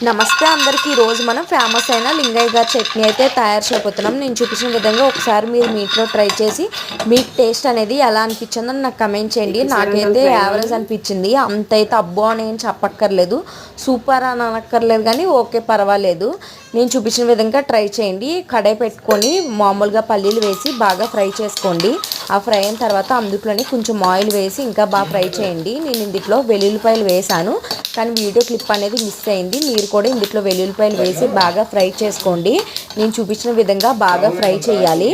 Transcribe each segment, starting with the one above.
నమస్తే అందరికీ. ఈరోజు మనం ఫేమస్ అయిన లింగయ్య గారి చట్నీ అయితే తయారు చేయబోతున్నాం. నేను చూపించిన విధంగా ఒకసారి మీరు మీ ఇంట్లో ట్రై చేసి మీకు టేస్ట్ అనేది ఎలా అనిపించిందో నాకు కమెంట్ చేయండి. నాకైతే యావరేజ్ అనిపించింది. అంతైతే అబ్బో అని ఏం చెప్పక్కర్లేదు, సూపర్ అని అనక్కర్లేదు, కానీ ఓకే పర్వాలేదు. నేను చూపించిన విధంగా ట్రై చేయండి. కడాయి పెట్టుకొని మామూలుగా పల్లీలు వేసి బాగా ఫ్రై చేసుకోండి. ఆ ఫ్రై అయిన తర్వాత అందులోని కొంచెం ఆయిల్ వేసి ఇంకా బాగా ఫ్రై చేయండి. నేను ఇందులో వెల్లుల్లిపాయలు వేసాను, కానీ వీడియో క్లిప్ అనేది మిస్ అయింది. మీరు కూడా ఇందులో వెల్లుల్లిపాయలు వేసి బాగా ఫ్రై చేసుకోండి. నేను చూపించిన విధంగా బాగా ఫ్రై చేయాలి.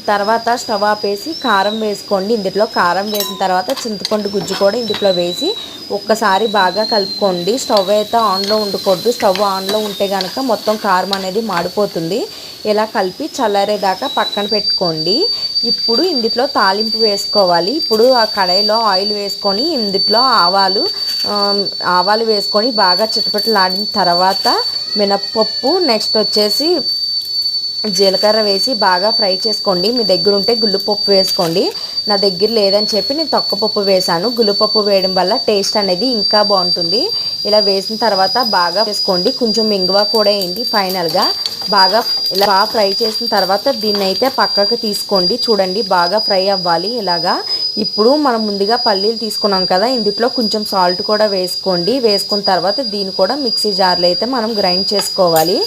తర్వాత స్టవ్ ఆపేసి కారం వేసుకోండి. ఇందులో కారం వేసిన తర్వాత చింతపండు గుజ్జు కూడా ఇందులో వేసి ఒక్కసారి బాగా కలుపుకోండి. స్టవ్ అయితే ఆన్లో ఉండకూడదు. స్టవ్ ఆన్లో ఉంటే కనుక మొత్తం కారం అనేది మాడిపోతుంది. ఇలా కలిపి చల్లారేదాకా పక్కన పెట్టుకోండి. ఇప్పుడు ఇందులో తాలింపు వేసుకోవాలి. ఇప్పుడు ఆ కడాయిలో ఆయిల్ వేసుకొని ఇందులో ఆవాలు వేసుకొని బాగా చిటపటలాడిన తర్వాత మినప్పప్పు, నెక్స్ట్ వచ్చేసి జీలకర్ర వేసి బాగా ఫ్రై చేసుకోండి. మీ దగ్గర ఉంటే గుళ్ళుపప్పు వేసుకోండి. నా దగ్గర లేదని చెప్పి నేను తొక్కపప్పు వేసాను. గుళ్ళుపప్పు వేయడం వల్ల టేస్ట్ అనేది ఇంకా బాగుంటుంది. ఇలా వేసిన తర్వాత బాగా వేసుకోండి. కొంచెం ఇంగువ కూడా వేయండి. ఫైనల్గా ఇలా బాగా ఫ్రై చేసిన తర్వాత దీన్ని అయితే పక్కకు తీసుకోండి. చూడండి బాగా ఫ్రై అవ్వాలి ఇలాగా. ఇప్పుడు మనం ముందుగా పల్లీలు తీసుకున్నాం కదా, ఇందులో కొంచెం సాల్ట్ కూడా వేసుకోండి. వేసుకున్న తర్వాత దీన్ని కూడా మిక్సీ జార్లో అయితే మనం గ్రైండ్ చేసుకోవాలి.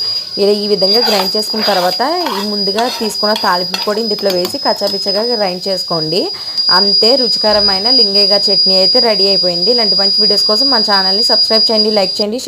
ఇలా ఈ విధంగా గ్రైండ్ చేసుకున్న తర్వాత ఈ ముందుగా తీసుకున్న తాలింపు కూడా ఇందులో వేసి కచ్చాపిచ్చగా గ్రైండ్ చేసుకోండి. అంతే, రుచికరమైన లింగయ్య గారి చట్నీ అయితే రెడీ అయిపోయింది. ఇలాంటి మంచి వీడియోస్ కోసం మన ఛానల్ని సబ్స్క్రైబ్ చేయండి, లైక్ చేయండి.